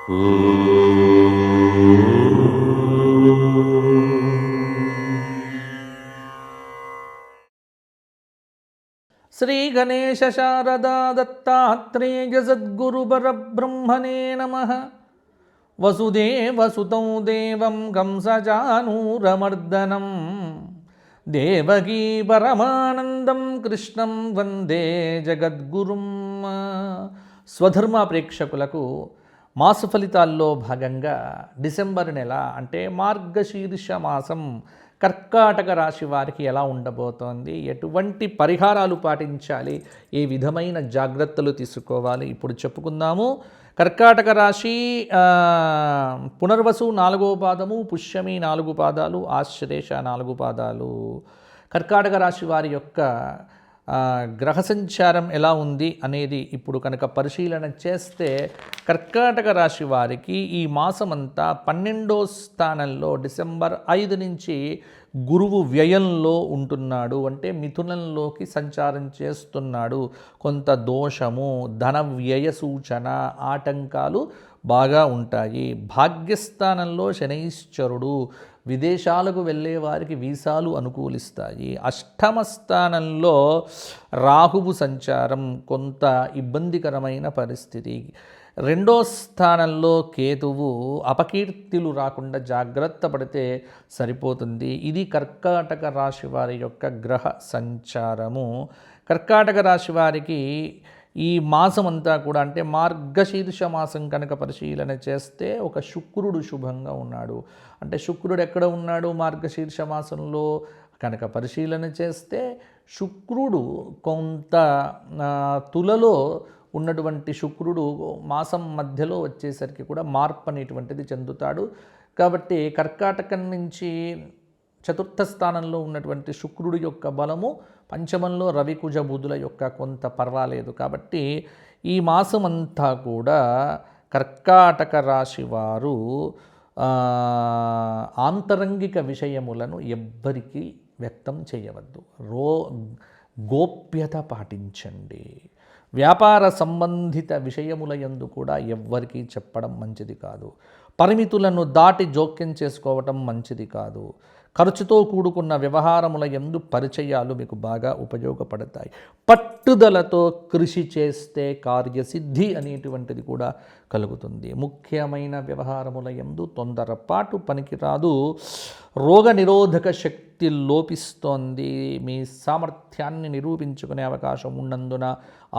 శ్రీ గణేశ శారదా దత్తాత్రేయ సద్గురుపరబ్రహ్మణే నమః. వసుదేవసుతం దేవం కంసచానూరమర్దనం దేవకీ పరమానందం కృష్ణం వందే జగద్గురుం. స్వధర్మ ప్రేక్షకులకు మాస ఫలితాల్లో భాగంగా డిసెంబర్ నెల అంటే మార్గశీర్ష మాసం కర్కాటక రాశి వారికి ఎలా ఉండబోతోంది, ఎటువంటి పరిహారాలు పాటించాలి, ఏ విధమైన జాగ్రత్తలు తీసుకోవాలి ఇప్పుడు చెప్పుకుందాము. కర్కాటక రాశి పునర్వసు 4వ పాదము, పుష్యమి 4 పాదాలు, ఆశ్లేష 4 పాదాలు. కర్కాటక రాశి వారి యొక్క గ్రహ సంచారం ఎలా ఉంది అనేది ఇప్పుడు కనుక పరిశీలన చేస్తే కర్కాటక రాశి వారికి ఈ మాసమంతా 12వ స్థానంలో డిసెంబర్ 5 నుంచి గురువు వ్యయంలో ఉంటున్నాడు, అంటే మిథునంలోకి సంచారం చేస్తున్నాడు. కొంత దోషము, ధన వ్యయ సూచన, ఆటంకాలు బాగా ఉంటాయి. భాగ్యస్థానంలో శనైశ్చరుడు, విదేశాలకు వెళ్ళే వారికి వీసాలు అనుకూలిస్తాయి. అష్టమ స్థానంలో రాహువు సంచారం కొంత ఇబ్బందికరమైన పరిస్థితి. 2వ స్థానంలో కేతువు, అపకీర్తిలు రాకుండా జాగ్రత్త పడితే సరిపోతుంది. ఇది కర్కాటక రాశి వారి యొక్క గ్రహ సంచారము. కర్కాటక రాశి వారికి ఈ మాసం అంతా కూడా అంటే మార్గశీర్ష మాసం కనుక పరిశీలన చేస్తే ఒక శుక్రుడు శుభంగా ఉన్నాడు. అంటే శుక్రుడు ఎక్కడ ఉన్నాడు మార్గశీర్ష మాసంలో కనుక పరిశీలన చేస్తే శుక్రుడు కొంత తులలో ఉన్నటువంటి శుక్రుడు మాసం మధ్యలో వచ్చేసరికి కూడా మార్పు అనేటువంటిది చెందుతాడు. కాబట్టి కర్కాటకం నుంచి 4వ స్థానంలో ఉన్నటువంటి శుక్రుడి యొక్క బలము, పంచమంలో రవి కుజ బుధుల యొక్క కొంత పర్వాలేదు. కాబట్టి ఈ మాసమంతా కూడా కర్కాటక రాశి వారు ఆంతరంగిక విషయములను ఎవ్వరికీ వ్యక్తం చేయవద్దు. గోప్యత పాటించండి. వ్యాపార సంబంధిత విషయముల యందు కూడా ఎవ్వరికీ చెప్పడం మంచిది కాదు. పరిమితులను దాటి జోక్యం చేసుకోవటం మంచిది కాదు. ఖర్చుతో కూడుకున్న వ్యవహారముల యందు పరిచయాలు మీకు బాగా ఉపయోగపడతాయి. పట్టుదలతో కృషి చేస్తే కార్యసిద్ధి అనేటువంటిది కూడా కలుగుతుంది. ముఖ్యమైన వ్యవహారముల యందు తొందరపాటు పనికిరాదు. రోగ నిరోధక శక్తి లోపిస్తోంది. మీ సామర్థ్యాన్ని నిరూపించుకునే అవకాశం ఉన్నందున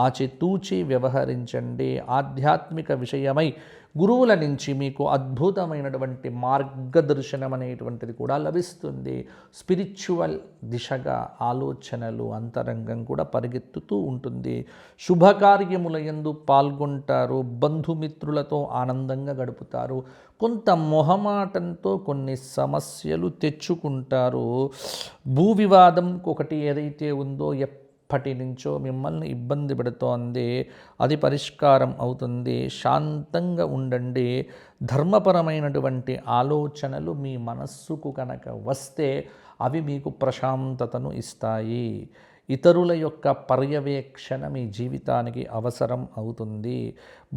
ఆచితూచి వ్యవహరించండి. ఆధ్యాత్మిక విషయమై గురువుల నుంచి మీకు అద్భుతమైనటువంటి మార్గదర్శనం అనేటువంటిది కూడా లభిస్తుంది. స్పిరిచువల్ దిశగా ఆలోచనలు, అంతరంగం కూడా పరిగెత్తుతూ ఉంటుంది. శుభకార్యముల యందు పాల్గొంటారు. బంధుమిత్రులతో ఆనందంగా గడుపుతారు. కొంత మొహమాటంతో కొన్ని సమస్యలు తెచ్చుకుంటారు. భూ వివాదం ఒకటి ఏదైతే ఉందో ఎప్పటి నుంచో మిమ్మల్ని ఇబ్బంది పెడుతోంది, అది పరిష్కారం అవుతుంది. శాంతంగా ఉండండి. ధర్మపరమైనటువంటి ఆలోచనలు మీ మనస్సుకు కనుక వస్తే అవి మీకు ప్రశాంతతను ఇస్తాయి. ఇతరుల యొక్క పర్యవేక్షణ మీ జీవితానికి అవసరం అవుతుంది.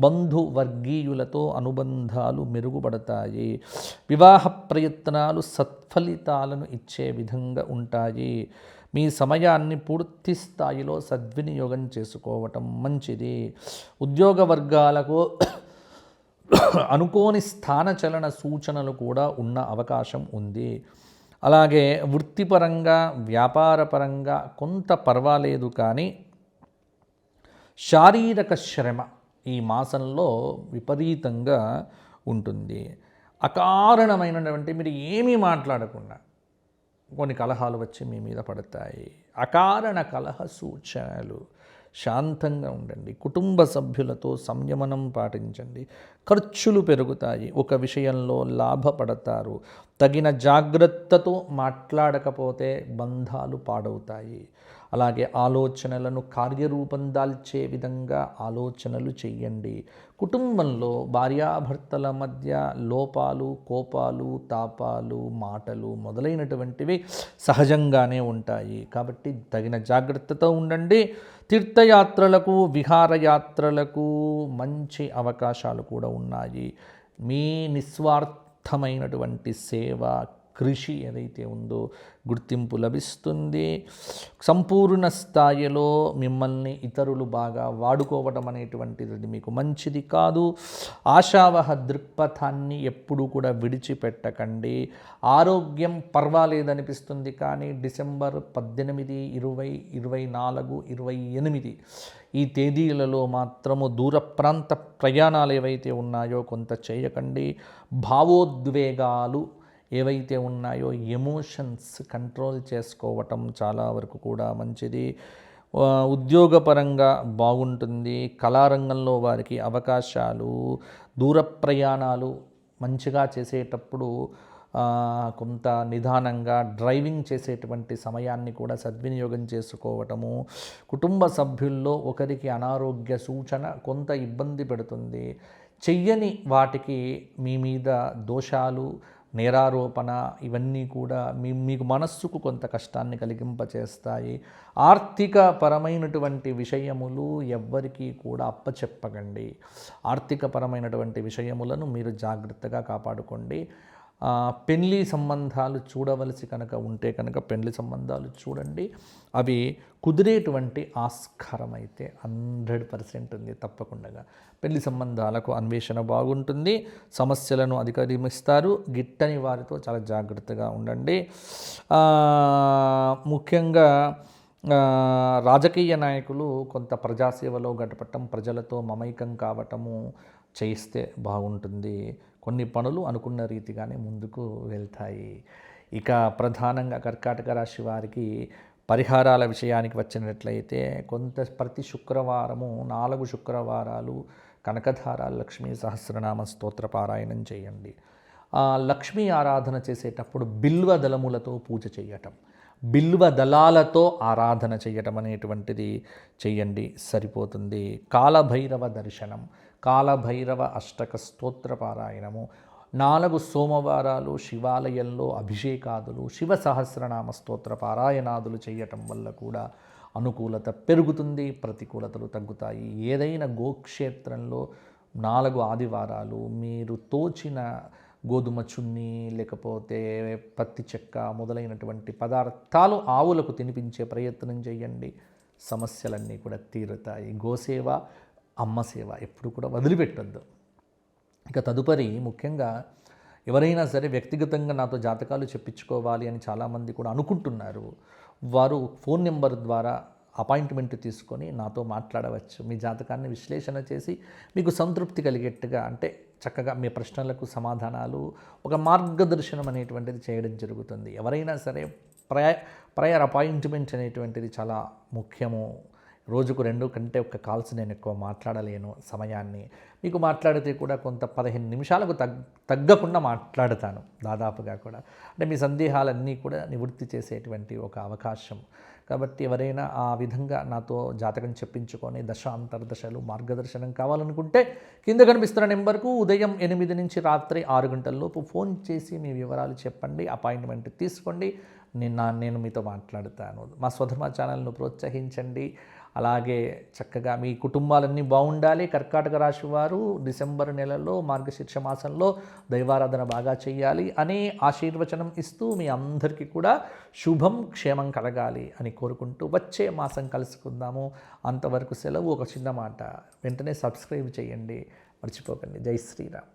బంధువర్గీయులతో అనుబంధాలు మెరుగుపడతాయి. వివాహ ప్రయత్నాలు సత్ఫలితాలను ఇచ్చే విధంగా ఉంటాయి. మీ సమయాన్ని పూర్తి స్థాయిలో సద్వినియోగం చేసుకోవటం మంచిది. ఉద్యోగ వర్గాలకు అనుకోని స్థానచలన సూచనలు కూడా ఉన్న అవకాశం ఉంది. అలాగే వృత్తిపరంగా, వ్యాపారపరంగా కొంత పర్వాలేదు, కానీ శారీరక శ్రమ ఈ మాసంలో విపరీతంగా ఉంటుంది. అకారణమైనటువంటి మీరు ఏమీ మాట్లాడకుండా కొన్ని కలహాలు వచ్చి మీ మీద పడతాయి. అకారణ కలహ సూచనలు. శాంతంగా ఉండండి. కుటుంబ సభ్యులతో సంయమనం పాటించండి. ఖర్చులు పెరుగుతాయి. ఒక విషయంలో లాభపడతారు. తగిన జాగ్రత్తతో మాట్లాడకపోతే బంధాలు పాడవుతాయి. అలాగే ఆలోచనలను కార్యరూపం దాల్చే విధంగా ఆలోచనలు చేయండి. కుటుంబంలో భార్యాభర్తల మధ్య లోపాలు, కోపాలు, తాపాలు, మాటలు మొదలైనటువంటివి సహజంగానే ఉంటాయి. కాబట్టి తగిన జాగ్రత్తతో ఉండండి. తీర్థయాత్రలకు, విహారయాత్రలకు మంచి అవకాశాలు కూడా ఉన్నాయి. మీ నిస్వార్థమైనటువంటి సేవ, కృషి ఏదైతే ఉందో గుర్తింపు లభిస్తుంది. సంపూర్ణ స్థాయిలో మిమ్మల్ని ఇతరులు బాగా వాడుకోవడం అనేటువంటిది మీకు మంచిది కాదు. ఆశావహ దృక్పథాన్ని ఎప్పుడూ కూడా విడిచిపెట్టకండి. ఆరోగ్యం పర్వాలేదనిపిస్తుంది, కానీ డిసెంబర్ 18, 20, 24, 28 ఈ తేదీలలో మాత్రము దూర ప్రాంత ప్రయాణాలు ఏవైతే ఉన్నాయో కొంత చేయకండి. భావోద్వేగాలు ఏవైతే ఉన్నాయో ఎమోషన్స్ కంట్రోల్ చేసుకోవటం చాలా వరకు కూడా మంచిది. ఉద్యోగపరంగా బాగుంటుంది. కళారంగంలో వారికి అవకాశాలు, దూర ప్రయాణాలు మంచిగా చేసేటప్పుడు కొంత నిదానంగా డ్రైవింగ్ చేసేటువంటి సమయాన్ని కూడా సద్వినియోగం చేసుకోవటము. కుటుంబ సభ్యుల్లో ఒకరికి అనారోగ్య సూచన కొంత ఇబ్బంది పెడుతుంది. చెయ్యని వాటికి మీ మీద దోషాలు, నేరారోపణ ఇవన్నీ కూడా మీకు మనస్సుకు కొంత కష్టాన్ని కలిగింపచేస్తాయి. ఆర్థిక పరమైనటువంటి విషయములు ఎవ్వరికీ కూడా అప్పచెప్పకండి. ఆర్థిక పరమైనటువంటి విషయములను మీరు జాగ్రత్తగా కాపాడుకోండి. పెళ్లి సంబంధాలు చూడవలసి కనుక ఉంటే కనుక పెళ్లి సంబంధాలు చూడండి. అవి కుదిరేటువంటి ఆస్కారం అయితే 100% ఉంది. తప్పకుండా పెళ్లి సంబంధాలకు అన్వేషణ బాగుంటుంది. సమస్యలను అధిగమిస్తారు. గిట్టని వారితో చాలా జాగ్రత్తగా ఉండండి. ముఖ్యంగా రాజకీయ నాయకులు కొంత ప్రజాసేవలో గడపటం, ప్రజలతో మమైకం కావటము చేయిస్తే బాగుంటుంది. కొన్ని పనులు అనుకున్న రీతిగానే ముందుకు వెళ్తాయి. ఇక ప్రధానంగా కర్కాటక రాశి వారికి పరిహారాల విషయానికి వచ్చినట్లయితే ప్రతి శుక్రవారము 4 శుక్రవారాలు కనకధార లక్ష్మీ సహస్రనామ స్తోత్ర పారాయణం చేయండి. లక్ష్మీ ఆరాధన చేసేటప్పుడు బిల్వ దళములతో పూజ చేయటం, బిల్వ దళాలతో ఆరాధన చేయటం అనేటువంటిది చేయండి, సరిపోతుంది. కాలభైరవ దర్శనం, కాలభైరవ అష్టక స్తోత్ర పారాయణము, 4 సోమవారాలు శివాలయంలో అభిషేకాదులు, శివ సహస్రనామ స్తోత్ర పారాయణాదులు చేయటం వల్ల కూడా అనుకూలత పెరుగుతుంది, ప్రతికూలతలు తగ్గుతాయి. ఏదైనా గోక్షేత్రంలో 4 ఆదివారాలు మీరు తోచిన గోధుమ చున్ని లేకపోతే పత్తి చెక్క మొదలైనటువంటి పదార్థాలు ఆవులకు తినిపించే ప్రయత్నం చేయండి. సమస్యలన్నీ కూడా తీరుతాయి. గోసేవ, అమ్మ సేవ ఎప్పుడు కూడా వదిలిపెట్టద్దు. ఇక తదుపరి ముఖ్యంగా ఎవరైనా సరే వ్యక్తిగతంగా నాతో జాతకాలు చెప్పించుకోవాలి అని చాలామంది కూడా అనుకుంటున్నారు. వారు ఫోన్ నెంబర్ ద్వారా అపాయింట్మెంట్ తీసుకొని నాతో మాట్లాడవచ్చు. మీ జాతకాన్ని విశ్లేషణ చేసి మీకు సంతృప్తి కలిగేట్టుగా, అంటే చక్కగా మీ ప్రశ్నలకు సమాధానాలు, ఒక మార్గదర్శనం అనేటువంటిది చేయడం జరుగుతుంది. ఎవరైనా సరే ప్రయర్ అపాయింట్మెంట్ అనేటువంటిది చాలా ముఖ్యము. రోజుకు 2 కంటే ఒక కాల్స్ నేను ఎక్కువ మాట్లాడలేను సమయాన్ని. మీకు మాట్లాడితే కూడా కొంత 15 నిమిషాలకు తగ్గకుండా మాట్లాడతాను దాదాపుగా కూడా. అంటే మీ సందేహాలన్నీ కూడా నివృత్తి చేసేటువంటి ఒక అవకాశం. కాబట్టి ఎవరైనా ఆ విధంగా నాతో జాతకం చెప్పించుకొని దశ అంతర్దశలు మార్గదర్శనం కావాలనుకుంటే కింద కనిపిస్తున్న నెంబర్కు ఉదయం 8 నుంచి రాత్రి 6 గంటలలోపు ఫోన్ చేసి మీ వివరాలు చెప్పండి, అపాయింట్మెంట్ తీసుకోండి. నేను మీతో మాట్లాడుతాను. మా స్వధర్మ ఛానల్ను ప్రోత్సహించండి. అలాగే చక్కగా మీ కుటుంబాలన్నీ బాగుండాలి. కర్కాటక రాశి వారు డిసెంబర్ నెలలో మార్గశీర్ష మాసంలో దైవారాధన బాగా చేయాలి అని ఆశీర్వచనం ఇస్తూ మీ అందరికీ కూడా శుభం క్షేమం కలగాలి అని కోరుకుంటూ వచ్చే మాసం కలుసుకుందాము. అంతవరకు సెలవు. ఒక చిన్న మాట, వెంటనే సబ్స్క్రైబ్ చేయండి, మర్చిపోకండి. జై శ్రీరామ్.